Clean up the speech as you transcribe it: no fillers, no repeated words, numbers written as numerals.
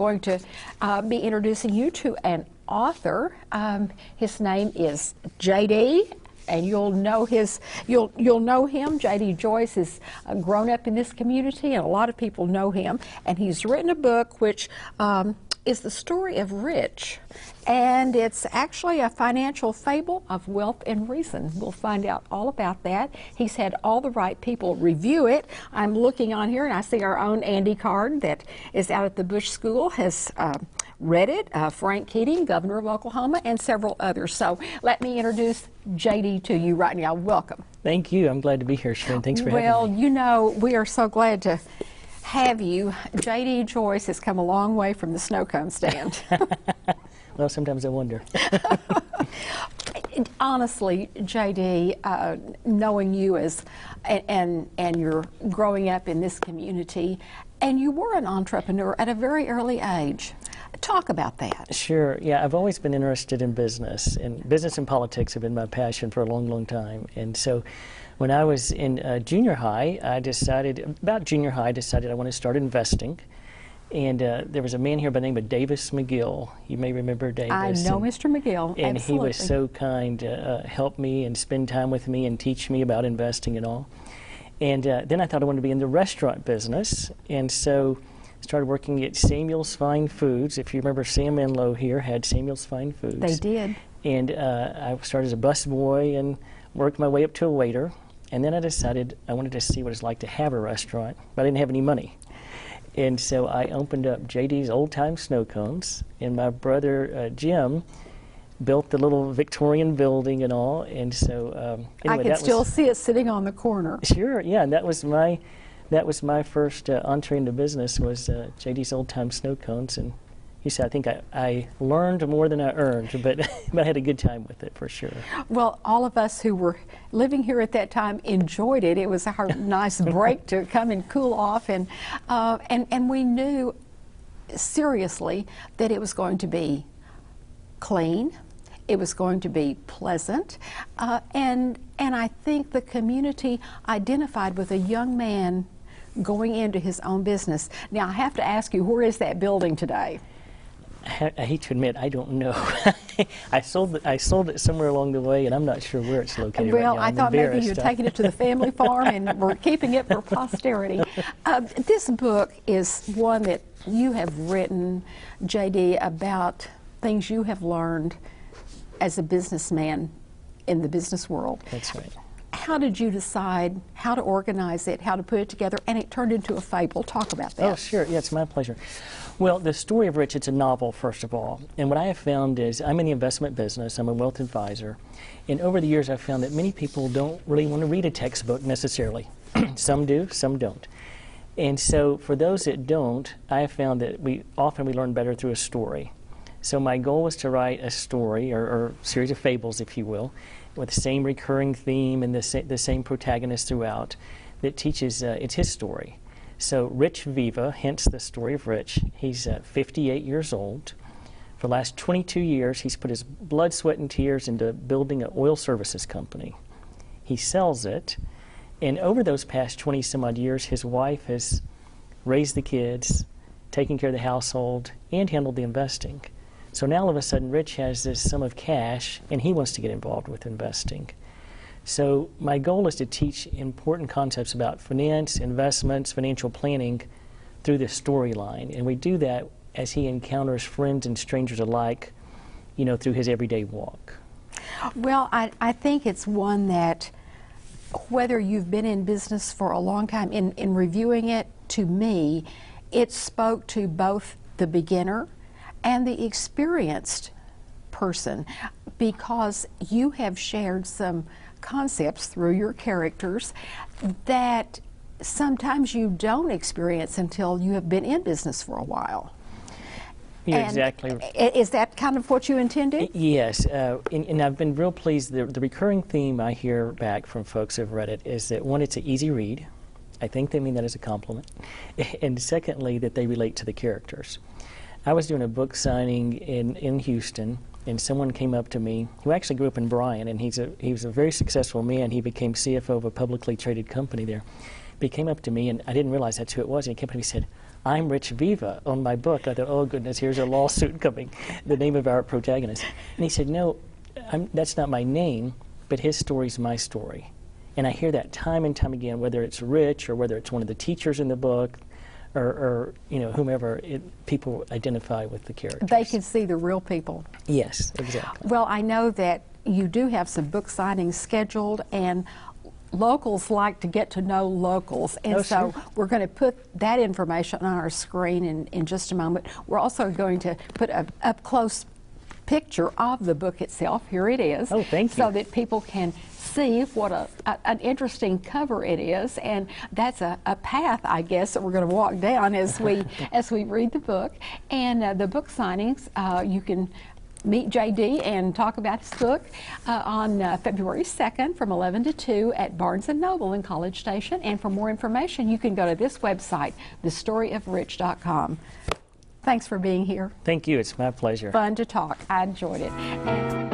going to be introducing you to an author. His name is J.D., and you'll know him. J.D. Joyce has grown up in this community, and a lot of people know him. And he's written a book which is the story of Rich, and it's actually a financial fable of wealth and reason. We'll find out all about that. He's had all the right people review it. I'm looking on here, and I see our own Andy Card that is out at the Bush School has read it. Frank Keating, governor of Oklahoma, and several others. So let me introduce J.D. to you right now. Welcome. Thank you. I'm glad to be here, Sharon. Thanks for having me. Well, you know, we are so glad to have you. J.D. Joyce has come a long way from the snow cone stand. Well, sometimes I wonder. Honestly, J.D., knowing you as and you're growing up in this community, and you were an entrepreneur at a very early age. Talk about that. Sure. Yeah, I've always been interested in business, and business and politics have been my passion for a long, long time. And so when I was in junior high, I decided I wanted to start investing. And there was a man here by the name of Davis McGill. You may remember Davis. I know Mr. McGill, and absolutely. He was so kind to help me and spend time with me and teach me about investing and all. And then I thought I wanted to be in the restaurant business, and so started working at Samuel's Fine Foods. If you remember, Sam Menlo here had Samuel's Fine Foods. They did. And I started as a busboy and worked my way up to a waiter. And then I decided I wanted to see what it's like to have a restaurant, but I didn't have any money. And so I opened up J.D.'s Old Time Snow Cones, and my brother Jim built the little Victorian building and all. And so anyway, I can still see it sitting on the corner. Sure, yeah, and that was my first entree into business was J.D.'s Old Time Snow Cones. And he said, I think I learned more than I earned, but I had a good time with it for sure. Well, all of us who were living here at that time enjoyed it. It was a nice break to come and cool off, and we knew seriously that it was going to be clean, it was going to be pleasant, and I think the community identified with a young man going into his own business. Now, I have to ask you, where is that building today? I hate to admit, I don't know. I sold it somewhere along the way, and I'm not sure where it's located well, right now. I thought maybe you'd taken it to the family farm and we're keeping it for posterity. This book is one that you have written, J.D., about things you have learned as a businessman in the business world. That's right. How did you decide how to organize it, how to put it together, and it turned into a fable? Talk about that. Oh, sure. Yeah, it's my pleasure. Well, the story of Rich, it's a novel, first of all. And what I have found is I'm in the investment business. I'm a wealth advisor. And over the years, I've found that many people don't really want to read a textbook necessarily. Some do, some don't. And so for those that don't, I have found that we learn better through a story. So my goal was to write a story, or series of fables, if you will, with the same recurring theme and the same protagonist throughout, that teaches, it's his story. So Rich Viva, hence the story of Rich, he's 58 years old. For the last 22 years, he's put his blood, sweat, and tears into building an oil services company. He sells it, and over those past 20-some-odd years, his wife has raised the kids, taken care of the household, and handled the investing. So now all of a sudden, Rich has this sum of cash, and he wants to get involved with investing. So my goal is to teach important concepts about finance, investments, financial planning through this storyline. And we do that as he encounters friends and strangers alike, you know, through his everyday walk. Well, I think it's one that, whether you've been in business for a long time, in reviewing it, to me, it spoke to both the beginner and the experienced person, because you have shared some concepts through your characters that sometimes you don't experience until you have been in business for a while. You're exactly right. Is that kind of what you intended? Yes, and I've been real pleased. The recurring theme I hear back from folks who've read it is that, one, it's an easy read. I think they mean that as a compliment. And secondly, that they relate to the characters. I was doing a book signing in Houston, and someone came up to me who actually grew up in Bryan, and he was a very successful man. He became CFO of a publicly traded company there. But he came up to me, and I didn't realize that's who it was, and he came up to me and said, I'm Rich Viva on my book. I thought, oh goodness, here's a lawsuit coming, the name of our protagonist. And he said, no, that's not my name, but his story's my story. And I hear that time and time again, whether it's Rich or whether it's one of the teachers in the book, or whomever, people identify with the characters. They can see the real people. Yes, exactly. Well, I know that you do have some book signings scheduled, and locals like to get to know locals, and so sure. we're going to put that information on our screen in just a moment. We're also going to put a up-close picture of the book itself. Here it is. Oh, thank you. So that people can see what an interesting cover it is, and that's a path, I guess, that we're going to walk down as we read the book. And the book signings, you can meet JD and talk about his book on February 2nd from 11 to 2 at Barnes & Noble in College Station. And for more information, you can go to this website, thestoryofrich.com. Thanks for being here. Thank you. It's my pleasure. Fun to talk. I enjoyed it. And